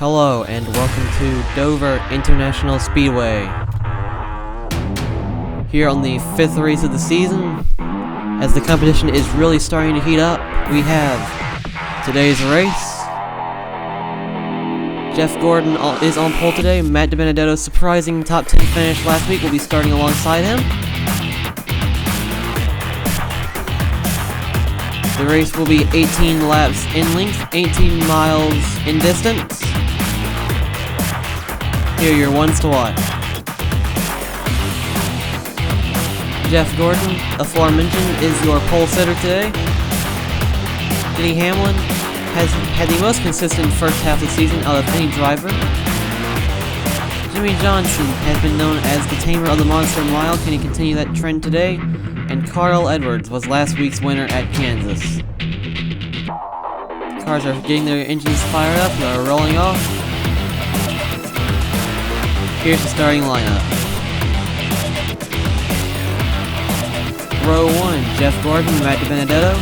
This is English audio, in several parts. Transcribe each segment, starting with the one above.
Hello and welcome to Dover International Speedway. Here on the 5th race of the season, as the competition is really starting to heat up, we have today's race. Jeff Gordon is on pole today. Matt DiBenedetto's surprising top 10 finish last week will be starting alongside him. The race will be 18 laps in length, 18 miles in distance. Here are your ones to watch. Jeff Gordon, aforementioned, is your pole sitter today. Denny Hamlin has had the most consistent first half of the season out of any driver. Jimmy Johnson has been known as the tamer of the Monster Mile. Can he continue that trend today? And Carl Edwards was last week's winner at Kansas. Cars are getting their engines fired up, they are rolling off. Here's the starting lineup. Row 1, Jeff Gordon, Matt DiBenedetto.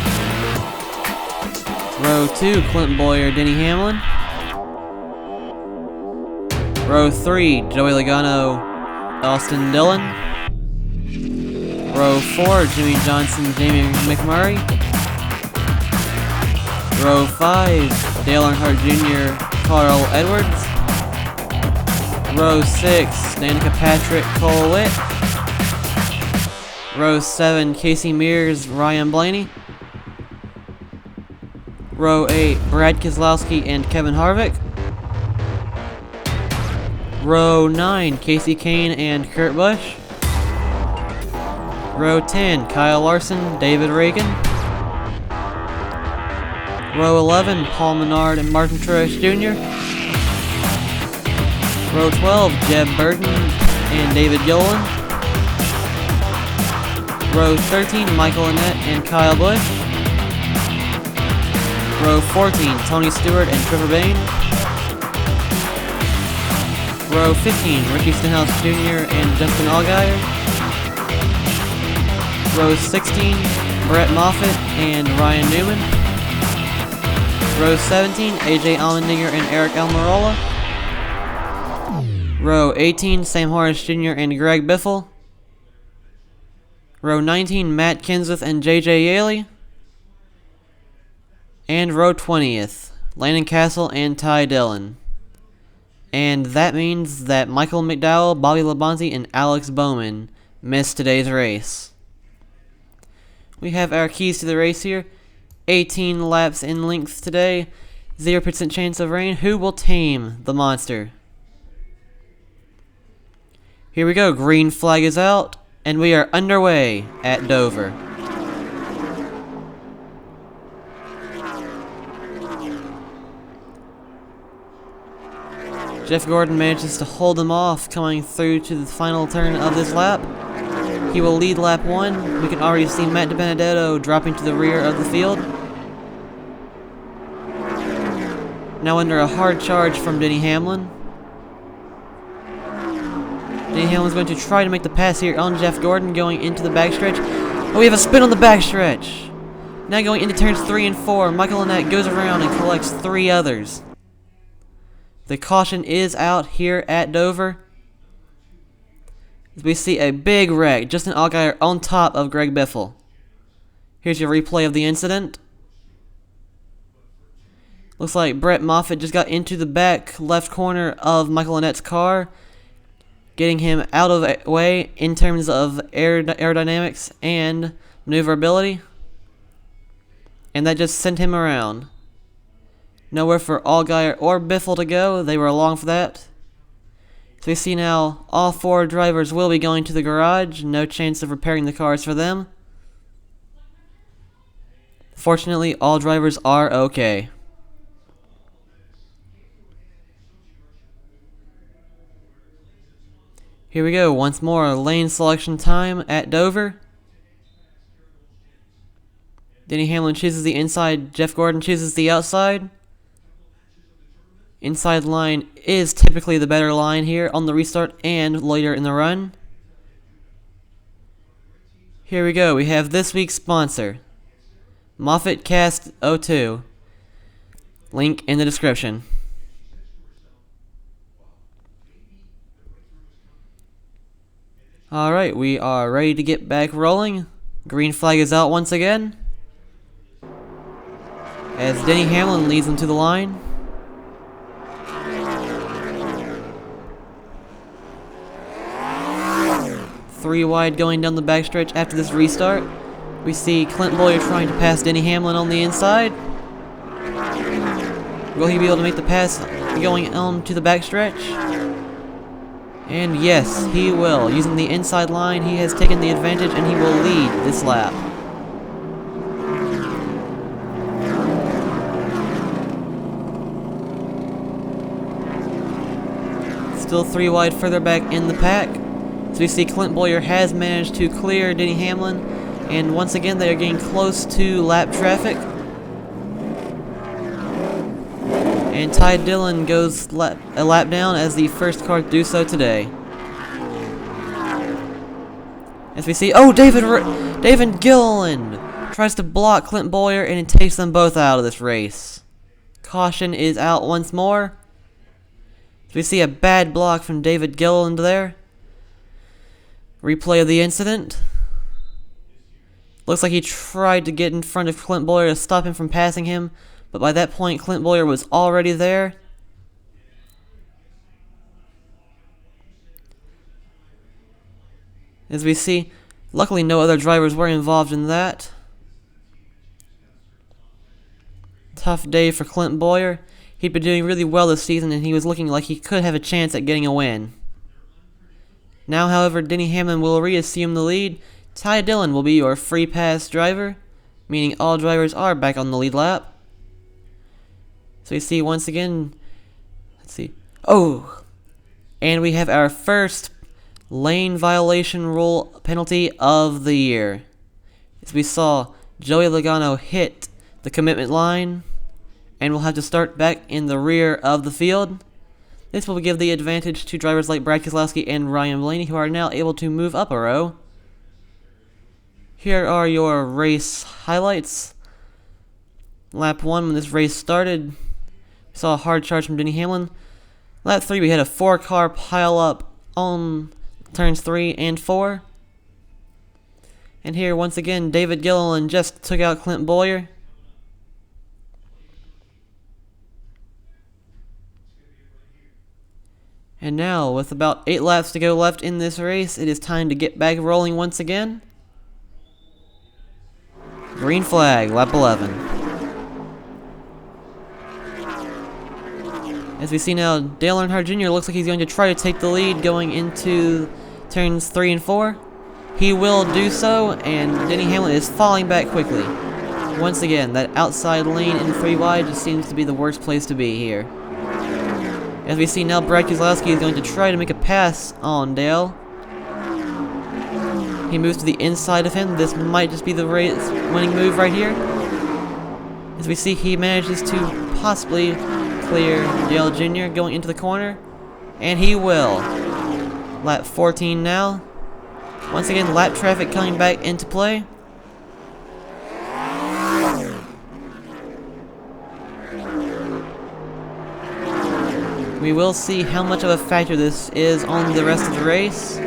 Row 2, Clint Bowyer, Denny Hamlin. Row 3, Joey Logano, Austin Dillon. Row 4, Jimmy Johnson, Jamie McMurray. Row 5, Dale Earnhardt Jr., Carl Edwards. Row 6, Danica Patrick, Cole Witt. Row 7, Casey Mears, Ryan Blaney. Row 8, Brad Keselowski and Kevin Harvick. Row 9, Casey Kane and Kurt Busch. Row 10, Kyle Larson, David Reagan. Row 11, Paul Menard and Martin Truex Jr. Row 12, Jeb Burton and David Gilliland. Row 13, Michael Annett and Kyle Busch. Row 14, Tony Stewart and Trevor Bayne. Row 15, Ricky Stenhouse Jr. and Justin Allgaier. Row 16, Brett Moffitt and Ryan Newman. Row 17, AJ Allmendinger and Eric Almirola. Row 18, Sam Horace Jr. and Greg Biffle. Row 19, Matt Kenseth and JJ Yaley. And row 20th, Landon Castle and Ty Dillon. And that means that Michael McDowell, Bobby Labonte, and Alex Bowman missed today's race. We have our keys to the race here. 18 laps in length today, 0% chance of rain. Who will tame the monster? Here we go, green flag is out, and we are underway at Dover. Jeff Gordon manages to hold them off coming through to the final turn of this lap. He will lead lap 1. We can already see Matt DiBenedetto dropping to the rear of the field. Now under a hard charge from Denny Hamlin. Denny Hamlin's going to try to make the pass here on Jeff Gordon going into the backstretch. Oh, we have a spin on the backstretch. Now going into turns 3 and 4, Michael Annett goes around and collects 3 others. The caution is out here at Dover. We see a big wreck. Justin Allgaier on top of Greg Biffle. Here's your replay of the incident. Looks like Brett Moffitt just got into the back left corner of Michael Annett's car, getting him out of the way in terms of aerodynamics and maneuverability. And that just sent him around. Nowhere for Allgaier or Biffle to go. They were along for that. So we see now all 4 drivers will be going to the garage. No chance of repairing the cars for them. Fortunately, all drivers are okay. Here we go, once more, lane selection time at Dover. Denny Hamlin chooses the inside, Jeff Gordon chooses the outside. Inside line is typically the better line here on the restart and later in the run. Here we go, we have this week's sponsor, Moffitt Cast 02. Link in the description. Alright, we are ready to get back rolling. Green flag is out once again, as Denny Hamlin leads them to the line. Three wide going down the backstretch after this restart. We see Clint Bowyer trying to pass Denny Hamlin on the inside. Will he be able to make the pass going on to the backstretch? And yes, he will. Using the inside line, he has taken the advantage and he will lead this lap. Still three wide further back in the pack. So we see Clint Bowyer has managed to clear Denny Hamlin, and once again they are getting close to lap traffic. And Ty Dillon goes a lap down as the first car to do so today. As we see, oh, David Gilliland tries to block Clint Bowyer and it takes them both out of this race. Caution is out once more. So we see a bad block from David Gilliland there. Replay of the incident. Looks like he tried to get in front of Clint Bowyer to stop him from passing him, but by that point Clint Bowyer was already there. As we see, luckily no other drivers were involved in that. Tough day for Clint Bowyer. He'd been doing really well this season and he was looking like he could have a chance at getting a win. Now, however, Denny Hamlin will reassume the lead. Ty Dillon will be your free pass driver, meaning all drivers are back on the lead lap. So you see once again, let's see. Oh, and we have our first lane violation rule penalty of the year. As we saw, Joey Logano hit the commitment line and will have to start back in the rear of the field. This will give the advantage to drivers like Brad Keselowski and Ryan Blaney, who are now able to move up a row. Here are your race highlights. Lap 1, when this race started, we saw a hard charge from Denny Hamlin. Lap 3, we had a 4-car pile up on turns 3 and 4. And here, once again, David Gilliland just took out Clint Bowyer. And now, with about 8 laps to go left in this race, it is time to get back rolling once again. Green flag, lap 11. As we see now, Dale Earnhardt Jr. looks like he's going to try to take the lead going into turns 3 and 4. He will do so, and Denny Hamlin is falling back quickly. Once again, that outside lane in 3 wide just seems to be the worst place to be here. As we see now, Brad Keselowski is going to try to make a pass on Dale. He moves to the inside of him. This might just be the race-winning move right here. As we see, he manages to possibly clear Dale Jr. going into the corner. And he will. Lap 14 now. Once again, lap traffic coming back into play. We will see how much of a factor this is on the rest of the race.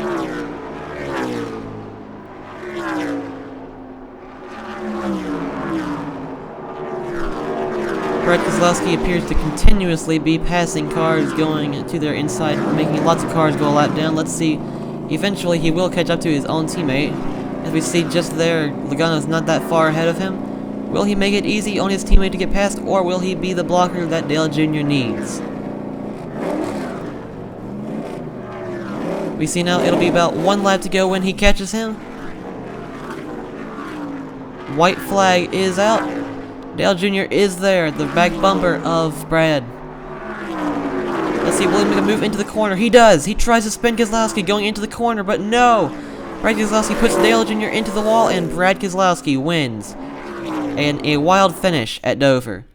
Brad Keselowski appears to continuously be passing cars going to their inside, making lots of cars go a lap down. Let's see. Eventually, he will catch up to his own teammate. As we see just there, Logano's not that far ahead of him. Will he make it easy on his teammate to get past, or will he be the blocker that Dale Jr. needs? We see now it'll be about 1 lap to go when he catches him. White flag is out. Dale Jr. is there, the back bumper of Brad. Let's see, will he make a move into the corner? He does. He tries to spin Keselowski going into the corner, but no. Brad Keselowski puts Dale Jr. into the wall, and Brad Keselowski wins. And a wild finish at Dover.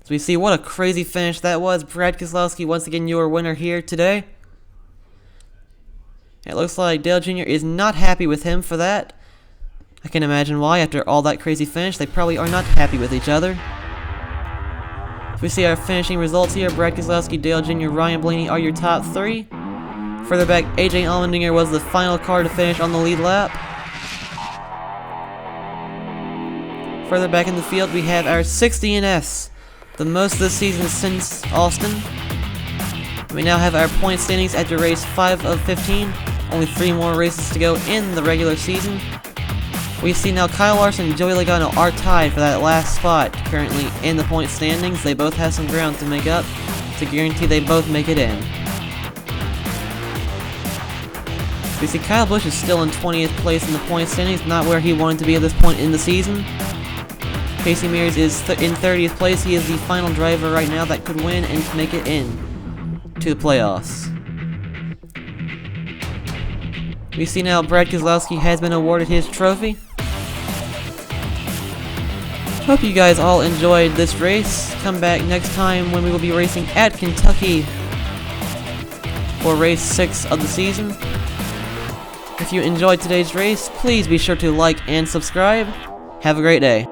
So we see what a crazy finish that was. Brad Keselowski, once again, your winner here today. It looks like Dale Jr. is not happy with him for that. I can imagine why. After all that crazy finish, they probably are not happy with each other. We see our finishing results here. Brad Keselowski, Dale Jr., Ryan Blaney are your top 3. Further back, AJ Allmendinger was the final car to finish on the lead lap. Further back in the field, we have our 6th DNS, the most this season since Austin. We now have our point standings after race 5 of 15, only 3 more races to go in the regular season. We see now Kyle Larson and Joey Logano are tied for that last spot currently in the point standings. They both have some ground to make up to guarantee they both make it in. We see Kyle Busch is still in 20th place in the point standings, not where he wanted to be at this point in the season. Casey Mears is in 30th place. He is the final driver right now that could win and make it in to the playoffs. We see now Brad Keselowski has been awarded his trophy. Hope you guys all enjoyed this race. Come back next time when we will be racing at Kentucky for race 6 of the season. If you enjoyed today's race, please be sure to like and subscribe. Have a great day.